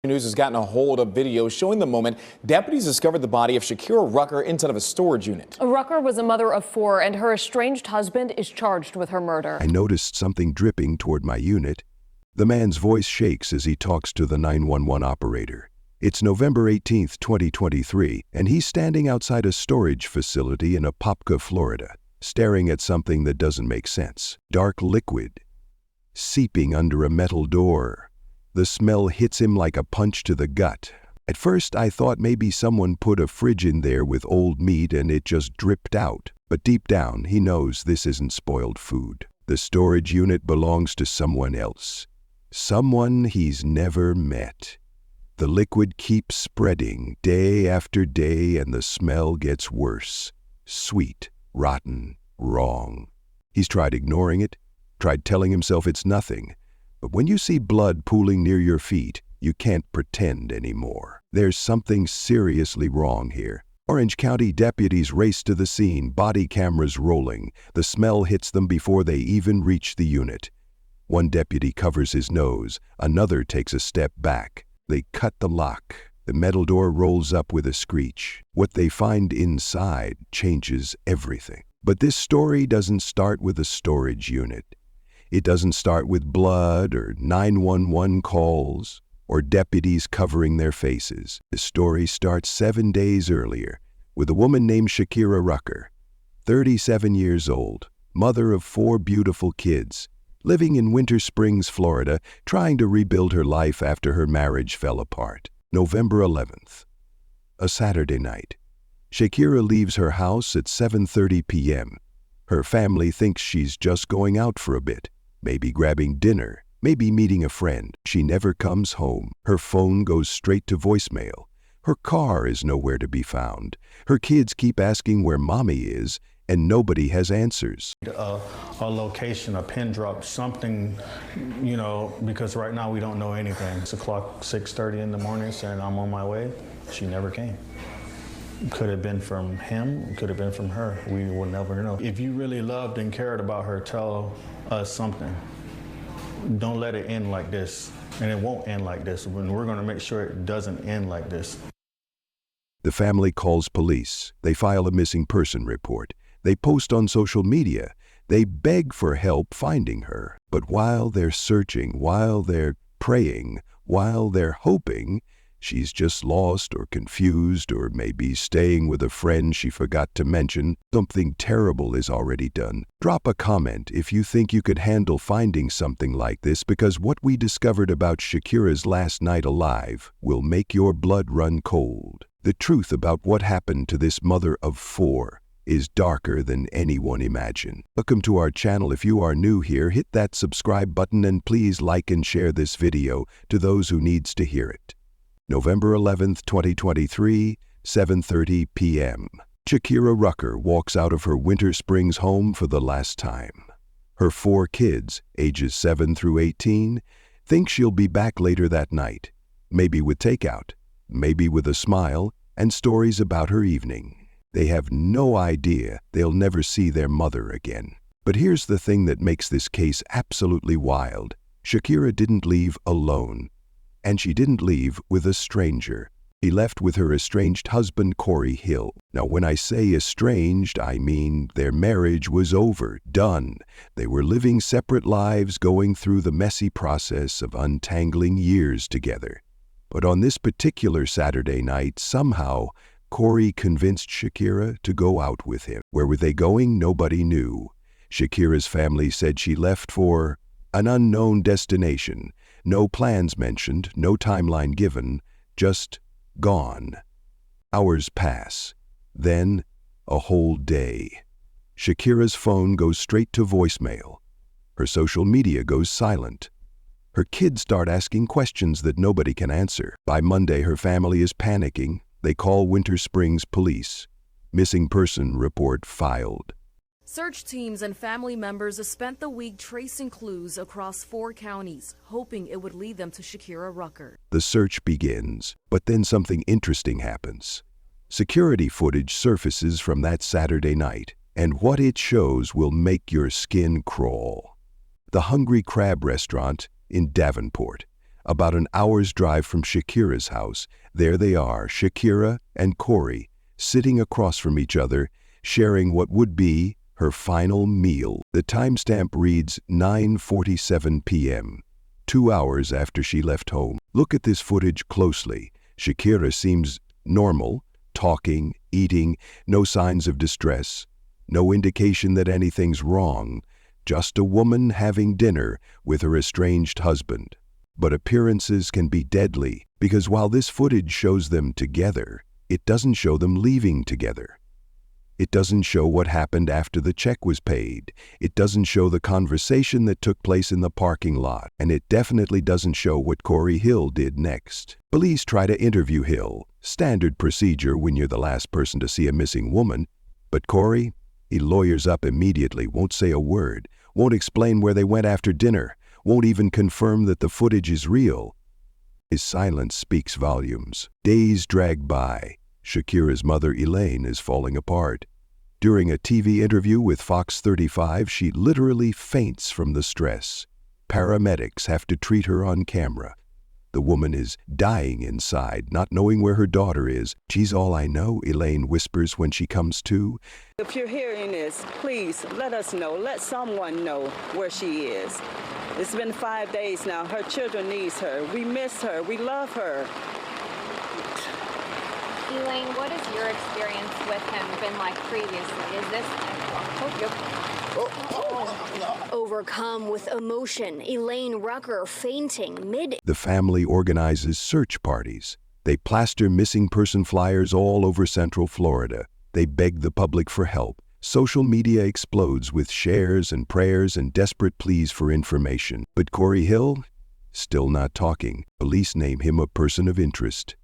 News has gotten a hold of video showing the moment deputies discovered the body of Shakira Rucker inside of a storage unit. Rucker was a mother of 4, and her estranged husband is charged with her murder. I noticed something dripping toward my unit. The man's voice shakes as he talks to the 911 operator. It's November 18, 2023, and he's standing outside a storage facility in Apopka, Florida, staring at something that doesn't make sense. Dark liquid, seeping under a metal door. The smell hits him like a punch to the gut. At first, I thought maybe someone put a fridge in there with old meat and it just dripped out. But deep down, he knows this isn't spoiled food. The storage unit belongs to someone else. Someone he's never met. The liquid keeps spreading day after day, and the smell gets worse. Sweet, rotten, wrong. He's tried ignoring it, tried telling himself it's nothing. But when you see blood pooling near your feet, you can't pretend anymore. There's something seriously wrong here. Orange County deputies race to the scene, body cameras rolling. The smell hits them before they even reach the unit. One deputy covers his nose, another takes a step back. They cut the lock. The metal door rolls up with a screech. What they find inside changes everything. But this story doesn't start with a storage unit. It doesn't start with blood or 911 calls or deputies covering their faces. The story starts 7 days earlier with a woman named Shakira Rucker, 37 years old, mother of 4 beautiful kids, living in Winter Springs, Florida, trying to rebuild her life after her marriage fell apart. November 11th, a Saturday night. Shakira leaves her house at 7:30 p.m. Her family thinks she's just going out for a bit. Maybe grabbing dinner, maybe meeting a friend. She never comes home. Her phone goes straight to voicemail. Her car is nowhere to be found. Her kids keep asking where mommy is, and nobody has answers. A location, a pin drop, something, because right now we don't know anything. It's 6:30 in the morning saying I'm on my way. She never came. Could have been from him, could have been from her. We will never know. If you really loved and cared about her, tell us something. Don't let it end like this. And it won't end like this. We're going to make sure it doesn't end like this. The family calls police. They file a missing person report. They post on social media. They beg for help finding her. But while they're searching, while they're praying, while they're hoping, she's just lost or confused or maybe staying with a friend she forgot to mention. Something terrible is already done. Drop a comment if you think you could handle finding something like this, because what we discovered about Shakira's last night alive will make your blood run cold. The truth about what happened to this mother of 4 is darker than anyone imagined. Welcome to our channel. If you are new here, hit that subscribe button and please like and share this video to those who needs to hear it. November 11th, 2023, 7:30 p.m. Shakira Rucker walks out of her Winter Springs home for the last time. Her 4 kids, ages 7 through 18, think she'll be back later that night, maybe with takeout, maybe with a smile and stories about her evening. They have no idea they'll never see their mother again. But here's the thing that makes this case absolutely wild. Shakira didn't leave alone. And she didn't leave with a stranger. She left with her estranged husband, Corey Hill. Now, when I say estranged, I mean their marriage was over, done. They were living separate lives, going through the messy process of untangling years together. But on this particular Saturday night, somehow, Corey convinced Shakira to go out with him. Where were they going? Nobody knew. Shakira's family said she left for an unknown destination. No plans mentioned, no timeline given, just gone. Hours pass. Then, a whole day. Shakira's phone goes straight to voicemail. Her social media goes silent. Her kids start asking questions that nobody can answer. By Monday, her family is panicking. They call Winter Springs police. Missing person report filed. Search teams and family members have spent the week tracing clues across 4 counties, hoping it would lead them to Shakira Rucker. The search begins, but then something interesting happens. Security footage surfaces from that Saturday night, and what it shows will make your skin crawl. The Hungry Crab restaurant in Davenport. About an hour's drive from Shakira's house, there they are, Shakira and Corey, sitting across from each other, sharing what would be her final meal. The timestamp reads 9:47 p.m., 2 hours after she left home. Look at this footage closely. Shakira seems normal, talking, eating, no signs of distress, no indication that anything's wrong, just a woman having dinner with her estranged husband. But appearances can be deadly, because while this footage shows them together, it doesn't show them leaving together. It doesn't show what happened after the check was paid. It doesn't show the conversation that took place in the parking lot. And it definitely doesn't show what Corey Hill did next. Police try to interview Hill, standard procedure when you're the last person to see a missing woman. But Corey, he lawyers up immediately, won't say a word, won't explain where they went after dinner, won't even confirm that the footage is real. His silence speaks volumes. Days drag by. Shakira's mother, Elaine, is falling apart. During a TV interview with Fox 35, she literally faints from the stress. Paramedics have to treat her on camera. The woman is dying inside, not knowing where her daughter is. "She's all I know," Elaine whispers when she comes to. If you're hearing this, please let us know. Let someone know where she is. It's been 5 days now. Her children need her. We miss her. We love her. Elaine, what has your experience with him been like previously? Is this... Overcome with emotion, Elaine Rucker fainting mid. The family organizes search parties. They plaster missing person flyers all over Central Florida. They beg the public for help. Social media explodes with shares and prayers and desperate pleas for information. But Corey Hill, still not talking. Police name him a person of interest.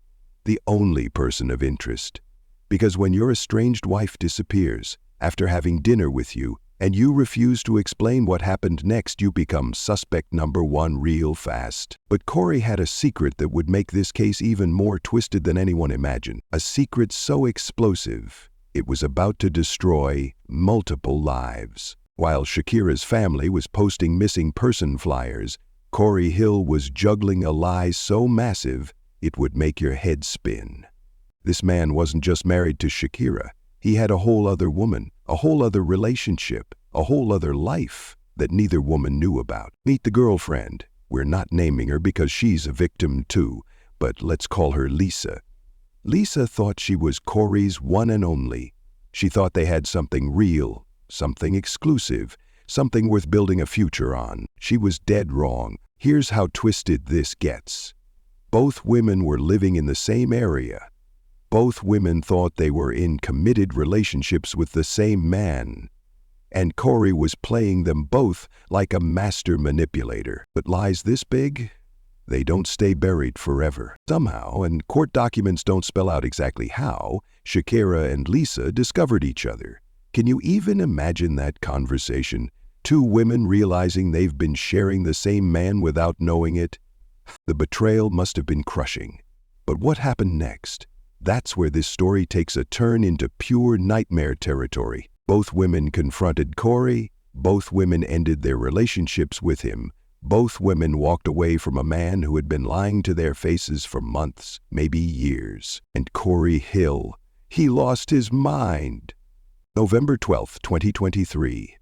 The only person of interest. Because when your estranged wife disappears, after having dinner with you, and you refuse to explain what happened next, you become suspect number one real fast. But Corey had a secret that would make this case even more twisted than anyone imagined. A secret so explosive, it was about to destroy multiple lives. While Shakira's family was posting missing person flyers, Corey Hill was juggling a lie so massive, it would make your head spin. This man wasn't just married to Shakira. He had a whole other woman, a whole other relationship, a whole other life that neither woman knew about. Meet the girlfriend. We're not naming her because she's a victim too, but let's call her Lisa. Lisa thought she was Corey's one and only. She thought they had something real, something exclusive, something worth building a future on. She was dead wrong. Here's how twisted this gets. Both women were living in the same area. Both women thought they were in committed relationships with the same man. And Corey was playing them both like a master manipulator. But lies this big? They don't stay buried forever. Somehow, and court documents don't spell out exactly how, Shakira and Lisa discovered each other. Can you even imagine that conversation? Two women realizing they've been sharing the same man without knowing it? The betrayal must have been crushing. But what happened next? That's where this story takes a turn into pure nightmare territory. Both women confronted Corey. Both women ended their relationships with him. Both women walked away from a man who had been lying to their faces for months, maybe years. And Corey Hill, he lost his mind. November 12th, 2023.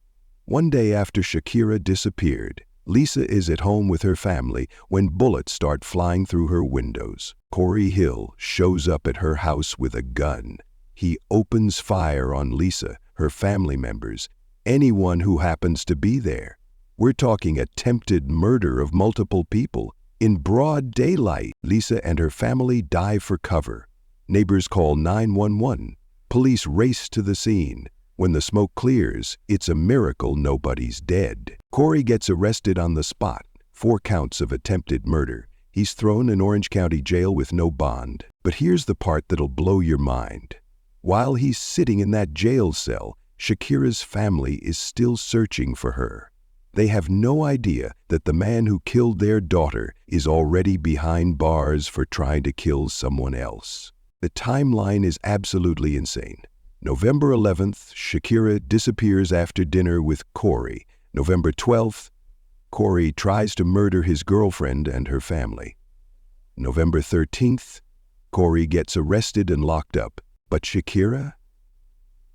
One day after Shakira disappeared, Lisa is at home with her family when bullets start flying through her windows. Corey Hill shows up at her house with a gun. He opens fire on Lisa, her family members, anyone who happens to be there. We're talking attempted murder of multiple people. In broad daylight, Lisa and her family dive for cover. Neighbors call 911. Police race to the scene. When the smoke clears, it's a miracle nobody's dead. Corey gets arrested on the spot, 4 counts of attempted murder. He's thrown in Orange County Jail with no bond. But here's the part that'll blow your mind. While he's sitting in that jail cell, Shakira's family is still searching for her. They have no idea that the man who killed their daughter is already behind bars for trying to kill someone else. The timeline is absolutely insane. November 11th, Shakira disappears after dinner with Corey. November 12th, Corey tries to murder his girlfriend and her family. November 13th, Corey gets arrested and locked up, but Shakira?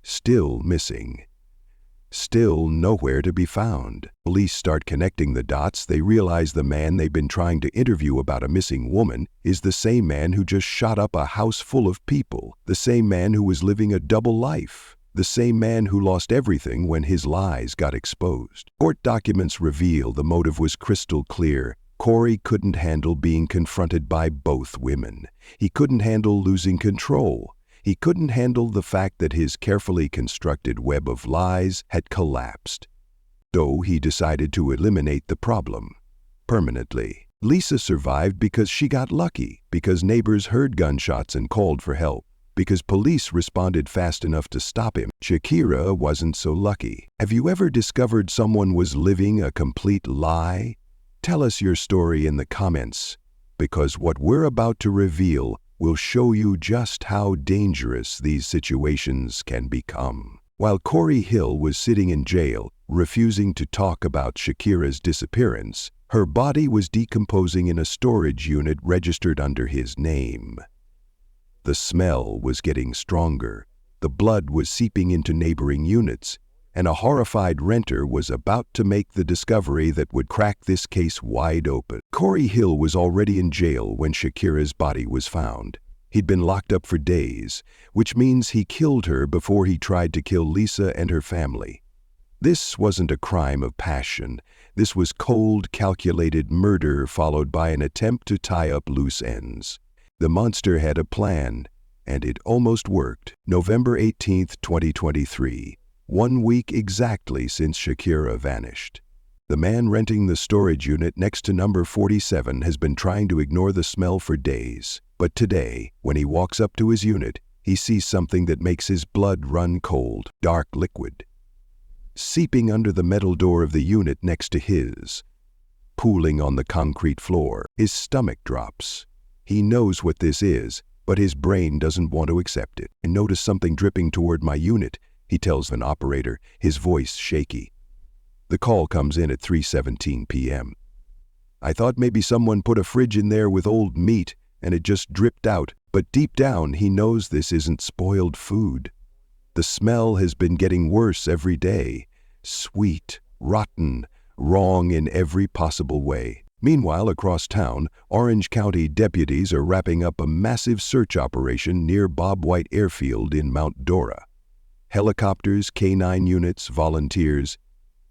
Still missing. Still nowhere to be found. Police start connecting the dots. They realize the man they've been trying to interview about a missing woman is the same man who just shot up a house full of people, the same man who was living a double life, the same man who lost everything when his lies got exposed. Court documents reveal the motive was crystal clear. Corey couldn't handle being confronted by both women. He couldn't handle losing control. He couldn't handle the fact that his carefully constructed web of lies had collapsed. So he decided to eliminate the problem permanently. Lisa survived because she got lucky, because neighbors heard gunshots and called for help, because police responded fast enough to stop him. Shakira wasn't so lucky. Have you ever discovered someone was living a complete lie? Tell us your story in the comments, because what we're about to reveal will show you just how dangerous these situations can become. While Corey Hill was sitting in jail, refusing to talk about Shakira's disappearance, her body was decomposing in a storage unit registered under his name. The smell was getting stronger. The blood was seeping into neighboring units, and a horrified renter was about to make the discovery that would crack this case wide open. Corey Hill was already in jail when Shakira's body was found. He'd been locked up for days, which means he killed her before he tried to kill Lisa and her family. This wasn't a crime of passion. This was cold, calculated murder followed by an attempt to tie up loose ends. The monster had a plan, and it almost worked. November 18th, 2023. 1 week exactly since Shakira vanished. The man renting the storage unit next to number 47 has been trying to ignore the smell for days. But today, when he walks up to his unit, he sees something that makes his blood run cold. Dark liquid, seeping under the metal door of the unit next to his, pooling on the concrete floor. His stomach drops. He knows what this is, but his brain doesn't want to accept it. I notice something dripping toward my unit, he tells an operator, his voice shaky. The call comes in at 3:17 p.m. I thought maybe someone put a fridge in there with old meat and it just dripped out, but deep down he knows this isn't spoiled food. The smell has been getting worse every day. Sweet, rotten, wrong in every possible way. Meanwhile, across town, Orange County deputies are wrapping up a massive search operation near Bob White Airfield in Mount Dora. Helicopters, K-9 units, volunteers.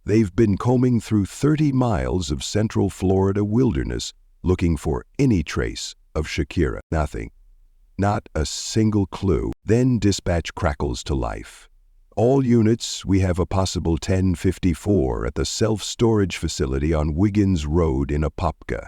They've been combing through 30 miles of central Florida wilderness looking for any trace of Shakira. Nothing. Not a single clue. Then dispatch crackles to life. All units, we have a possible 1054 at the self-storage facility on Wiggins Road in Apopka.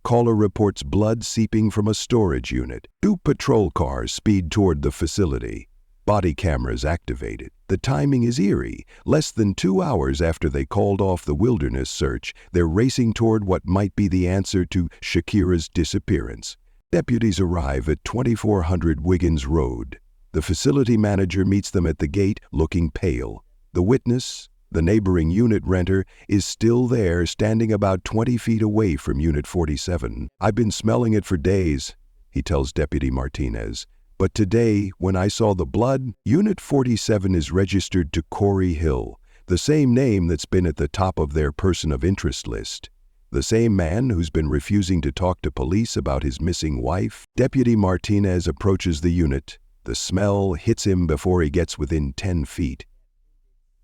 Caller reports blood seeping from a storage unit. 2 patrol cars speed toward the facility. Body cameras activated. The timing is eerie. Less than 2 hours after they called off the wilderness search, they're racing toward what might be the answer to Shakira's disappearance. Deputies arrive at 2400 Wiggins Road. The facility manager meets them at the gate, looking pale. The witness, the neighboring unit renter, is still there, standing about 20 feet away from Unit 47. I've been smelling it for days, he tells Deputy Martinez. But today, when I saw the blood, Unit 47 is registered to Corey Hill, the same name that's been at the top of their person of interest list. The same man who's been refusing to talk to police about his missing wife. Deputy Martinez approaches the unit. The smell hits him before he gets within 10 feet.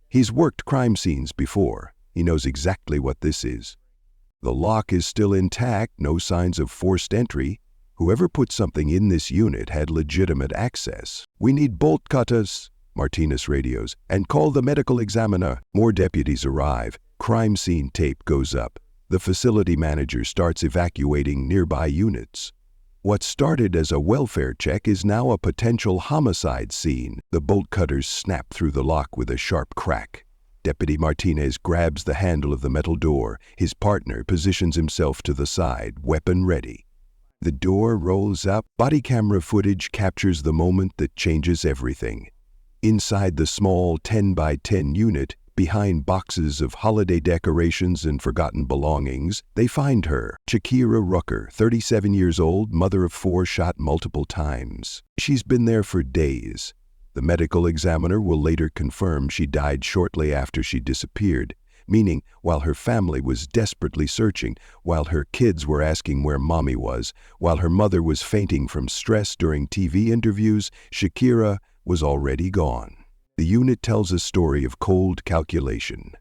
He's worked crime scenes before. He knows exactly what this is. The lock is still intact, no signs of forced entry. Whoever put something in this unit had legitimate access. We need bolt cutters, Martinez radios, and call the medical examiner. More deputies arrive. Crime scene tape goes up. The facility manager starts evacuating nearby units. What started as a welfare check is now a potential homicide scene. The bolt cutters snap through the lock with a sharp crack. Deputy Martinez grabs the handle of the metal door. His partner positions himself to the side, weapon ready. The door rolls up. Body camera footage captures the moment that changes everything. Inside the small 10 by 10 unit, Behind boxes of holiday decorations and forgotten belongings, they find her, Shakira Rucker, 37 years old, mother of 4, shot multiple times. She's been there for days. The medical examiner will later confirm she died shortly after she disappeared, meaning while her family was desperately searching, while her kids were asking where mommy was, while her mother was fainting from stress during TV interviews, Shakira was already gone. The unit tells a story of cold calculation.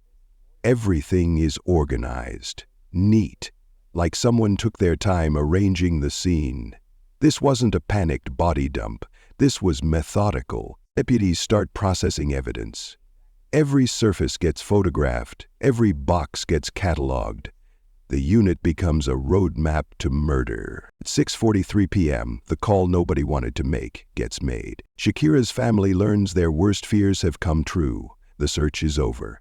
Everything is organized, neat, like someone took their time arranging the scene. This wasn't a panicked body dump. This was methodical. Deputies start processing evidence. Every surface gets photographed. Every box gets cataloged. The unit becomes a roadmap to murder. At 6:43 p.m., the call nobody wanted to make gets made. Shakira's family learns their worst fears have come true. The search is over.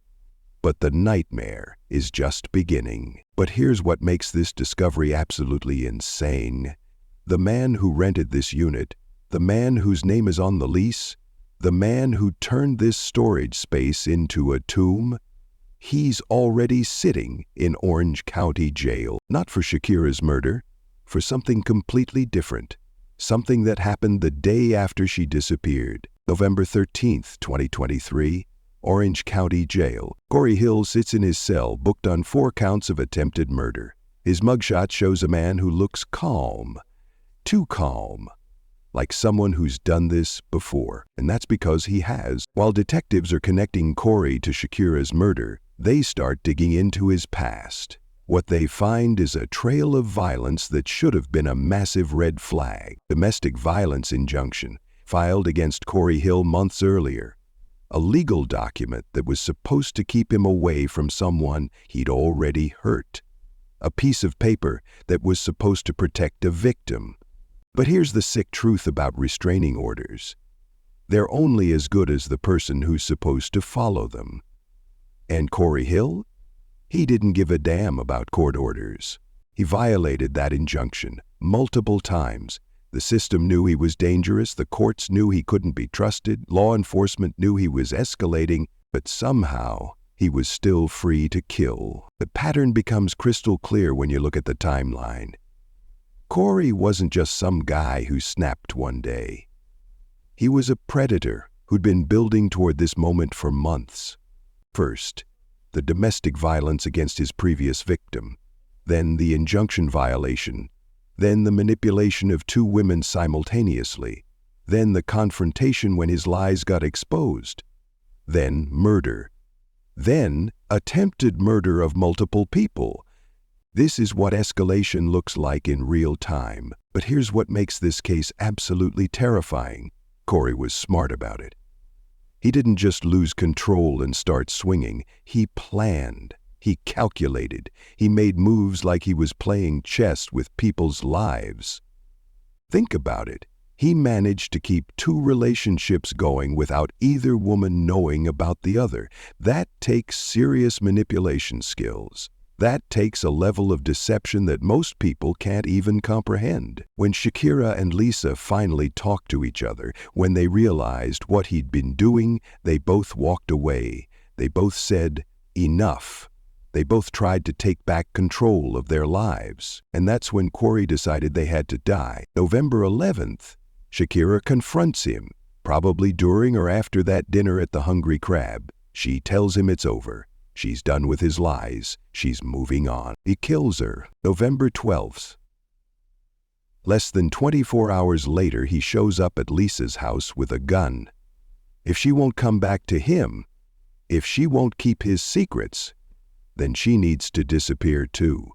But the nightmare is just beginning. But here's what makes this discovery absolutely insane. The man who rented this unit, the man whose name is on the lease, the man who turned this storage space into a tomb, he's already sitting in Orange County Jail, not for Shakira's murder, for something completely different, something that happened the day after she disappeared. November 13th, 2023, Orange County Jail. Corey Hill sits in his cell, booked on 4 counts of attempted murder. His mugshot shows a man who looks calm, too calm, like someone who's done this before, and that's because he has. While detectives are connecting Corey to Shakira's murder, they start digging into his past. What they find is a trail of violence that should have been a massive red flag. Domestic violence injunction, filed against Corey Hill months earlier. A legal document that was supposed to keep him away from someone he'd already hurt. A piece of paper that was supposed to protect a victim. But here's the sick truth about restraining orders. They're only as good as the person who's supposed to follow them. And Corey Hill? He didn't give a damn about court orders. He violated that injunction multiple times. The system knew he was dangerous, the courts knew he couldn't be trusted, law enforcement knew he was escalating, but somehow he was still free to kill. The pattern becomes crystal clear when you look at the timeline. Corey wasn't just some guy who snapped one day. He was a predator who'd been building toward this moment for months. First, the domestic violence against his previous victim, then the injunction violation, then the manipulation of 2 women simultaneously, then the confrontation when his lies got exposed, then murder, then attempted murder of multiple people. This is what escalation looks like in real time. But here's what makes this case absolutely terrifying. Corey was smart about it. He didn't just lose control and start swinging. He planned. He calculated. He made moves like he was playing chess with people's lives. Think about it. He managed to keep 2 relationships going without either woman knowing about the other. That takes serious manipulation skills. That takes a level of deception that most people can't even comprehend. When Shakira and Lisa finally talked to each other, when they realized what he'd been doing, they both walked away. They both said, enough. They both tried to take back control of their lives. And that's when Corey decided they had to die. November 11th, Shakira confronts him, probably during or after that dinner at the Hungry Crab. She tells him it's over. She's done with his lies. She's moving on. He kills her. November 12th. Less than 24 hours later, he shows up at Lisa's house with a gun. If she won't come back to him, if she won't keep his secrets, then she needs to disappear too.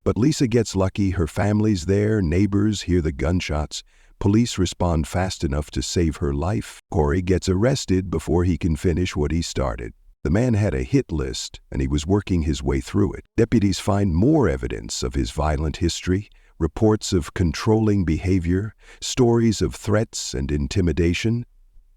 But Lisa gets lucky. Her family's there, neighbors hear the gunshots. Police respond fast enough to save her life. Corey gets arrested before he can finish what he started. The man had a hit list, and he was working his way through it. Deputies find more evidence of his violent history, reports of controlling behavior, stories of threats and intimidation,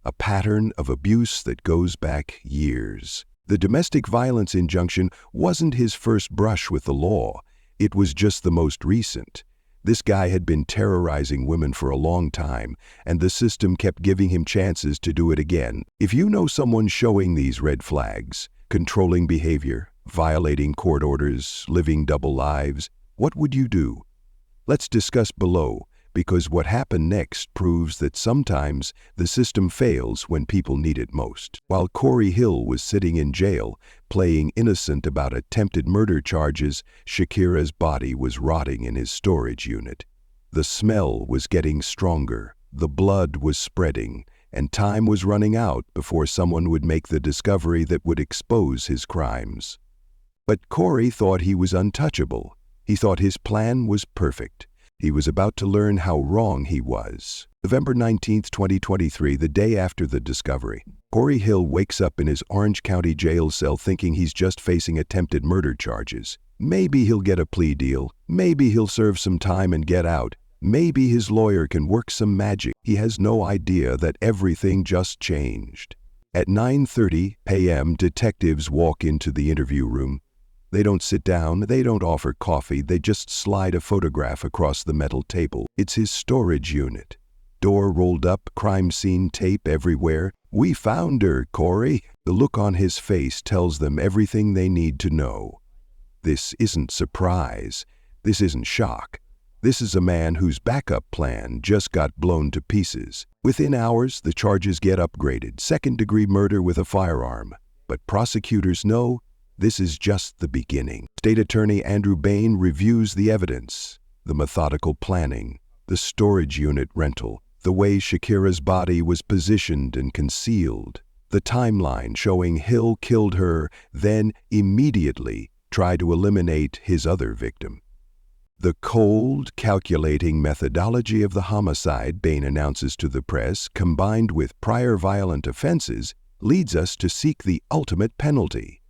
a pattern of abuse that goes back years. The domestic violence injunction wasn't his first brush with the law. It was just the most recent. This guy had been terrorizing women for a long time, and the system kept giving him chances to do it again. If you know someone showing these red flags, controlling behavior, violating court orders, living double lives. What would you do? Let's discuss below, because what happened next proves that sometimes the system fails when people need it most. While Corey Hill was sitting in jail, playing innocent about attempted murder charges, Shakira's body was rotting in his storage unit. The smell was getting stronger, the blood was spreading, and time was running out before someone would make the discovery that would expose his crimes. But Corey thought he was untouchable. He thought his plan was perfect. He was about to learn how wrong he was. November 19, 2023, the day after the discovery, Corey Hill wakes up in his Orange County jail cell thinking he's just facing attempted murder charges. Maybe he'll get a plea deal. Maybe he'll serve some time and get out. Maybe his lawyer can work some magic. He has no idea that everything just changed. At 9:30 p.m., detectives walk into the interview room. They don't sit down, they don't offer coffee, they just slide a photograph across the metal table. It's his storage unit. Door rolled up, crime scene tape everywhere. "We found her, Corey." The look on his face tells them everything they need to know. This isn't surprise. This isn't shock. This is a man whose backup plan just got blown to pieces. Within hours, the charges get upgraded, second-degree murder with a firearm. But prosecutors know this is just the beginning. State Attorney Andrew Bain reviews the evidence, the methodical planning, the storage unit rental, the way Shakira's body was positioned and concealed, the timeline showing Hill killed her, then immediately tried to eliminate his other victim. The cold, calculating methodology of the homicide, Bain announces to the press, combined with prior violent offenses, leads us to seek the ultimate penalty.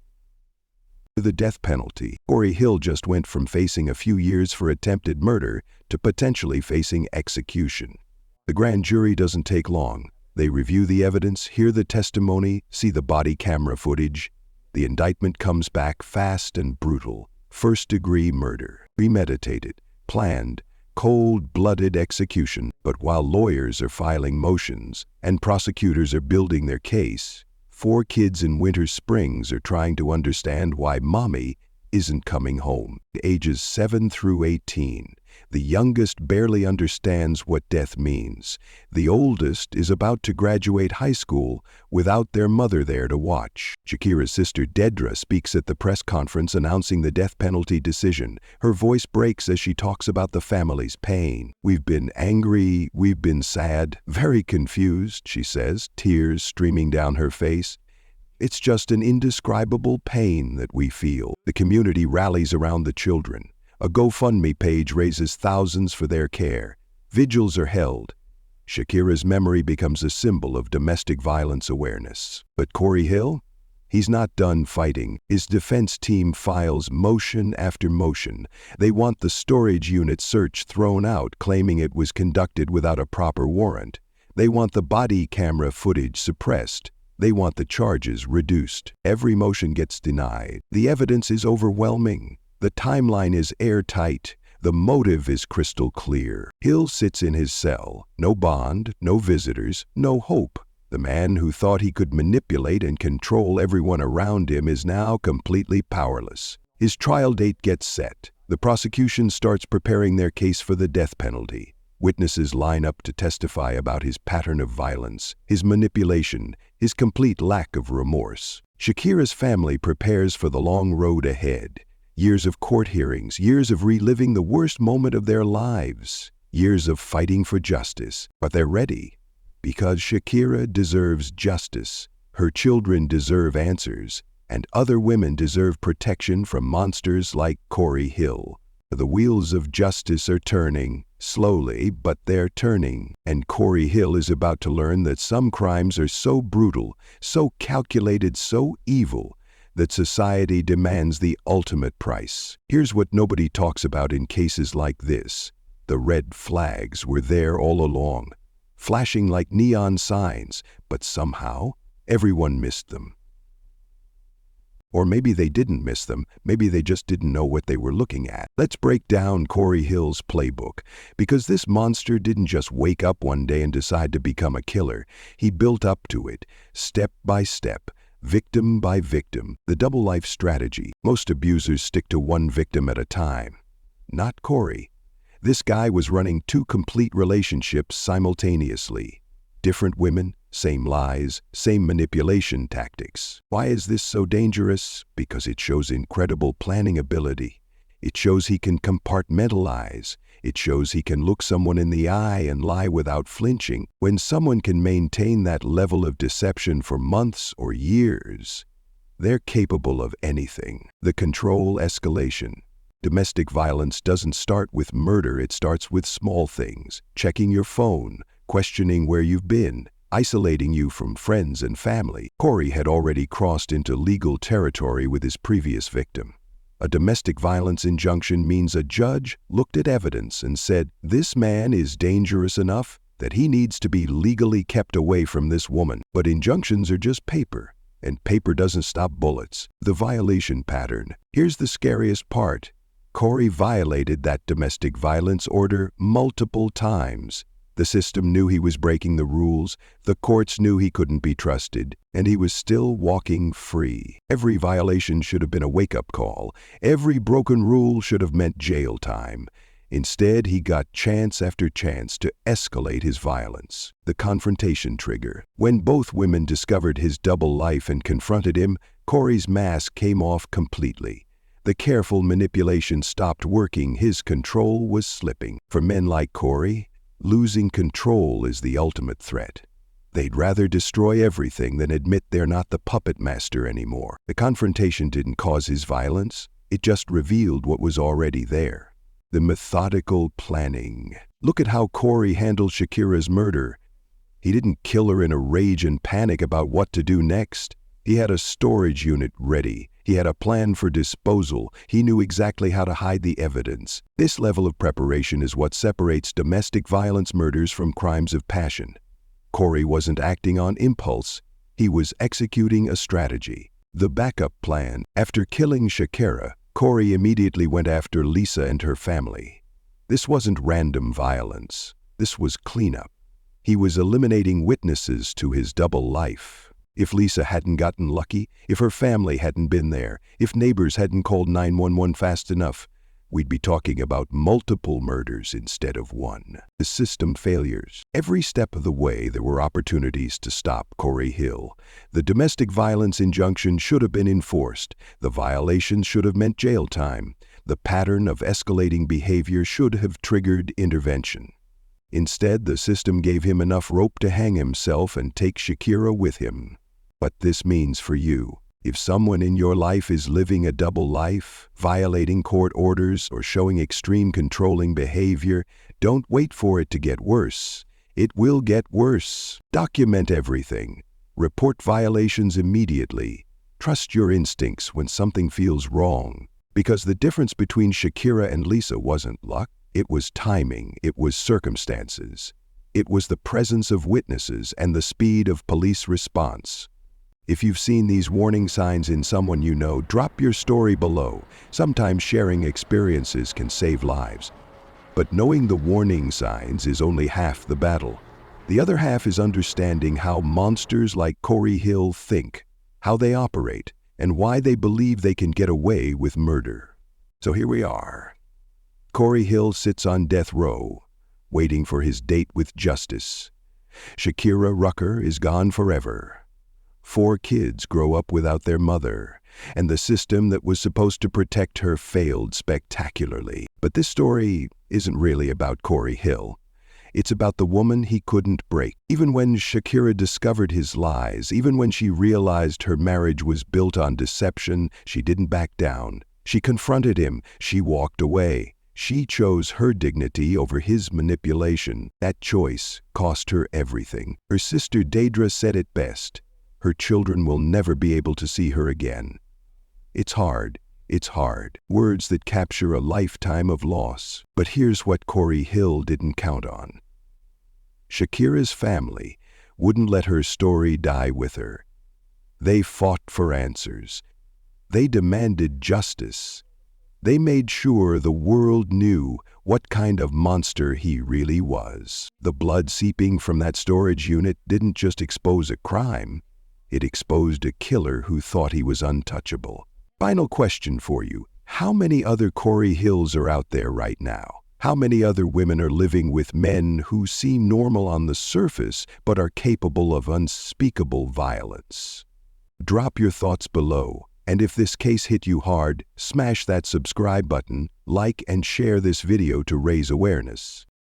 The death penalty. Corey Hill just went from facing a few years for attempted murder to potentially facing execution. The grand jury doesn't take long. They review the evidence, hear the testimony, see the body camera footage. The indictment comes back fast and brutal. First-degree murder, premeditated, planned, cold-blooded execution. But while lawyers are filing motions and prosecutors are building their case, 4 kids in Winter Springs are trying to understand why mommy isn't coming home. Ages 7 through 18. The youngest barely understands what death means. The oldest is about to graduate high school without their mother there to watch. Shakira's sister Dedra speaks at the press conference announcing the death penalty decision. Her voice breaks as she talks about the family's pain. "We've been angry, we've been sad, very confused," she says, tears streaming down her face. "It's just an indescribable pain that we feel." The community rallies around the children. A GoFundMe page raises thousands for their care. Vigils are held. Shakira's memory becomes a symbol of domestic violence awareness. But Corey Hill? He's not done fighting. His defense team files motion after motion. They want the storage unit search thrown out, claiming it was conducted without a proper warrant. They want the body camera footage suppressed. They want the charges reduced. Every motion gets denied. The evidence is overwhelming. The timeline is airtight. The motive is crystal clear. Hill sits in his cell. No bond, no visitors, no hope. The man who thought he could manipulate and control everyone around him is now completely powerless. His trial date gets set. The prosecution starts preparing their case for the death penalty. Witnesses line up to testify about his pattern of violence, his manipulation, his complete lack of remorse. Shakira's family prepares for the long road ahead. Years of court hearings, years of reliving the worst moment of their lives, years of fighting for justice. But they're ready, because Shakira deserves justice, her children deserve answers, and other women deserve protection from monsters like Corey Hill. The wheels of justice are turning, slowly, but they're turning, and Corey Hill is about to learn that some crimes are so brutal, so calculated, so evil, that society demands the ultimate price. Here's what nobody talks about in cases like this. The red flags were there all along, flashing like neon signs, but somehow everyone missed them. Or maybe they didn't miss them, maybe they just didn't know what they were looking at. Let's break down Corey Hill's playbook, because this monster didn't just wake up one day and decide to become a killer. He built up to it, step by step, victim by victim, the double life strategy. Most abusers stick to one victim at a time. Not Corey. This guy was running 2 complete relationships simultaneously. Different women, same lies, same manipulation tactics. Why is this so dangerous? Because it shows incredible planning ability. It shows he can compartmentalize. It shows he can look someone in the eye and lie without flinching. When someone can maintain that level of deception for months or years, they're capable of anything. The control escalation. Domestic violence doesn't start with murder, it starts with small things. Checking your phone, questioning where you've been, isolating you from friends and family. Corey had already crossed into legal territory with his previous victim. A domestic violence injunction means a judge looked at evidence and said, this man is dangerous enough that he needs to be legally kept away from this woman. But injunctions are just paper, and paper doesn't stop bullets. The violation pattern. Here's the scariest part. Corey violated that domestic violence order multiple times. The system knew he was breaking the rules, the courts knew he couldn't be trusted, and he was still walking free. Every violation should have been a wake-up call. Every broken rule should have meant jail time. Instead, he got chance after chance to escalate his violence. The confrontation trigger. When both women discovered his double life and confronted him, Corey's mask came off completely. The careful manipulation stopped working, his control was slipping. For men like Corey, losing control is the ultimate threat. They'd rather destroy everything than admit they're not the puppet master anymore. The confrontation didn't cause his violence, it just revealed what was already there. The methodical planning. Look at how Corey handled Shakira's murder. He didn't kill her in a rage and panic about what to do next. He had a storage unit ready. He had a plan for disposal. He knew exactly how to hide the evidence. This level of preparation is what separates domestic violence murders from crimes of passion. Corey wasn't acting on impulse. He was executing a strategy. The backup plan. After killing Shakira, Corey immediately went after Lisa and her family. This wasn't random violence. This was cleanup. He was eliminating witnesses to his double life. If Lisa hadn't gotten lucky, if her family hadn't been there, if neighbors hadn't called 911 fast enough, we'd be talking about multiple murders instead of one. The system failures. Every step of the way, there were opportunities to stop Corey Hill. The domestic violence injunction should have been enforced. The violations should have meant jail time. The pattern of escalating behavior should have triggered intervention. Instead, the system gave him enough rope to hang himself and take Shakira with him. What this means for you. If someone in your life is living a double life, violating court orders, or showing extreme controlling behavior, don't wait for it to get worse. It will get worse. Document everything. Report violations immediately. Trust your instincts when something feels wrong. Because the difference between Shakira and Lisa wasn't luck. It was timing. It was circumstances. It was the presence of witnesses and the speed of police response. If you've seen these warning signs in someone you know, drop your story below. Sometimes sharing experiences can save lives. But knowing the warning signs is only half the battle. The other half is understanding how monsters like Corey Hill think, how they operate, and why they believe they can get away with murder. So here we are. Corey Hill sits on death row, waiting for his date with justice. Shakira Rucker is gone forever. 4 kids grow up without their mother, and the system that was supposed to protect her failed spectacularly. But this story isn't really about Corey Hill. It's about the woman he couldn't break. Even when Shakira discovered his lies, even when she realized her marriage was built on deception, she didn't back down. She confronted him. She walked away. She chose her dignity over his manipulation. That choice cost her everything. Her sister Deidre said it best. Her children will never be able to see her again. It's hard. It's hard. Words that capture a lifetime of loss. But here's what Corey Hill didn't count on. Shakira's family wouldn't let her story die with her. They fought for answers. They demanded justice. They made sure the world knew what kind of monster he really was. The blood seeping from that storage unit didn't just expose a crime. It exposed a killer who thought he was untouchable. Final question for you. How many other Corey Hills are out there right now? How many other women are living with men who seem normal on the surface but are capable of unspeakable violence? Drop your thoughts below, and if this case hit you hard, smash that subscribe button, like and share this video to raise awareness.